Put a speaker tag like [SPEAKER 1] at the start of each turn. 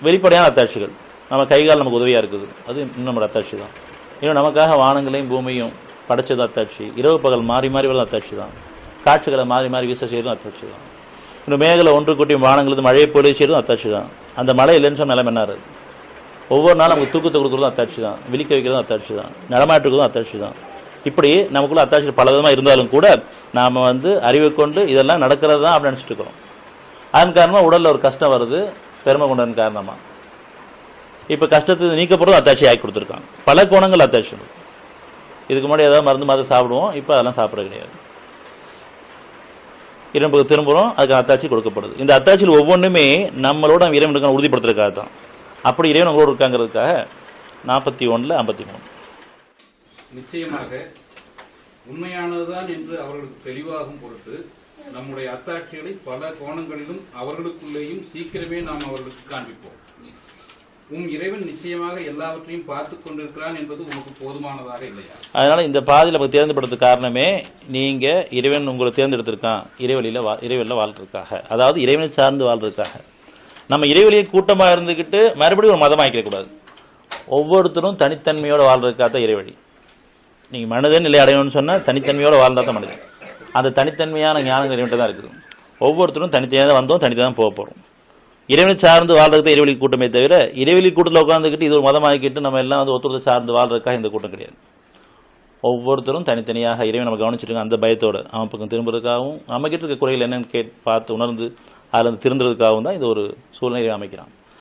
[SPEAKER 1] வெளிப்படையான அத்தாட்சிகள். நம்ம கைகால் நமக்கு உதவியாக இருக்குது, அது இன்னும் நம்ம அத்தாட்சி தான். இன்னும் நமக்காக வானங்களையும் பூமியும் படைச்சது அத்தாட்சி. இரவு பகல் மாறி மாறி வரது அத்தாட்சி தான். காட்சிகளை மாறி மாறி வீச செய்யறதும் அத்தாட்சி தான். இன்னும் மேகலை ஒன்று கூட்டியும் வானங்களுக்கு மழையை பொழிய செய்யறதும் அத்தாட்சி தான். அந்த மழை இல்லைன்னு சொன்ன நிலம் என்னாரு? ஒவ்வொரு நாளும் நமக்கு தூக்கத்தை கொடுக்குறதும் அத்தாட்சி தான். விழிக்க வைக்கிறதும் அத்தாட்சி தான். நடமாட்டுறதும் அத்தாட்சி தான். இப்படி நமக்குள்ள அத்தாட்சி பல விதமாக இருந்தாலும் கூட நாம் அறிவை கொண்டு இதெல்லாம் நடக்கிறது தான் அப்படின்னு நினச்சிட்டு இருக்கிறோம். அதன் காரணமாக உடலில் ஒரு கஷ்டம் வருது, பெருமை கொண்டதன் காரணமாக. இப்போ கஷ்டத்தை நீக்கப்படுறது அத்தாட்சி ஆக்கி கொடுத்துருக்காங்க. பல கோணங்கள் அத்தாட்சி. இதுக்கு முன்னாடி ஏதாவது மருந்து சாப்பிடுவோம், இப்போ அதெல்லாம் சாப்பிட கிடையாது. இறைவனுக்கு திரும்புகிறோம், அதுக்கு அத்தாட்சி கொடுக்கப்படுது. இந்த அத்தாட்சியில் ஒவ்வொன்றுமே நம்மளோட இறைவனுக்கு உறுதிப்படுத்துறதுக்காக தான். அப்படி இறைவன் உங்களோட இருக்காங்கிறதுக்காக 41-53.
[SPEAKER 2] நிச்சயமாக உண்மையானதுதான் என்று அவர்களுக்கு தெளிவாகும் பொருட்டு நம்முடைய அத்தாட்சிகளை பல கோணங்களிலும் அவர்களுக்குள்ளேயும் சீக்கிரமே நாம் அவர்களுக்கு காண்பிப்போம். இறைவன் நிச்சயமாக எல்லாவற்றையும் பார்த்துக் கொண்டிருக்கிறான் என்பது உனக்கு போதுமானதாக இல்லையா?
[SPEAKER 1] அதனால இந்த பாதையில் நமக்கு தேர்ந்தெடுப்பதற்கு காரணமே நீங்க இறைவன் உங்களை தேர்ந்தெடுத்திருக்கான் இறைவெளியில வாழ்றதுக்காக, அதாவது இறைவனை சார்ந்து வாழ்றதுக்காக. நம்ம இறைவெளியை கூட்டமாக இருந்துகிட்டு மறுபடியும் ஒரு மதமாக்கிட கூடாது. ஒவ்வொருத்தரும் தனித்தன்மையோட வாழ்றதுக்காக தான் இறைவழி. நீங்க மனிதன் நிலை அடையணும்னு சொன்னா தனித்தன்மையோட வாழ்ந்தா தான் மனிதன். அந்த தனித்தன்மையான ஞானங்கள் இறைவன்கிட்ட தான் இருக்குது. ஒவ்வொருத்தரும் தனித்தனியாக வந்தோம், தனித்தான் போக போறோம். இறைவனை சார்ந்து வாழ்றதுக்கு இறைவெளி கூட்டமே தவிர இறைவெளி கூட்டத்தில் உட்காந்துக்கிட்டு இது ஒரு மதமாக்கிட்டு நம்ம எல்லாம் ஒருத்தர் சார்ந்து வாழ்றதுக்காக இந்த கூட்டம் கிடையாது. ஒவ்வொருத்தரும் தனித்தனியாக இறைவன் நம்ம கவனிச்சிருக்காங்க, அந்த பயத்தோட அவன் பக்கம் திரும்புறதுக்காகவும் நம்ம கிட்ட இருக்க குறைகள் என்னன்னு பார்த்து உணர்ந்து அதில் திருந்துறதுக்காகவும் தான் இது ஒரு சூழ்நிலை அமைக்கிறான்.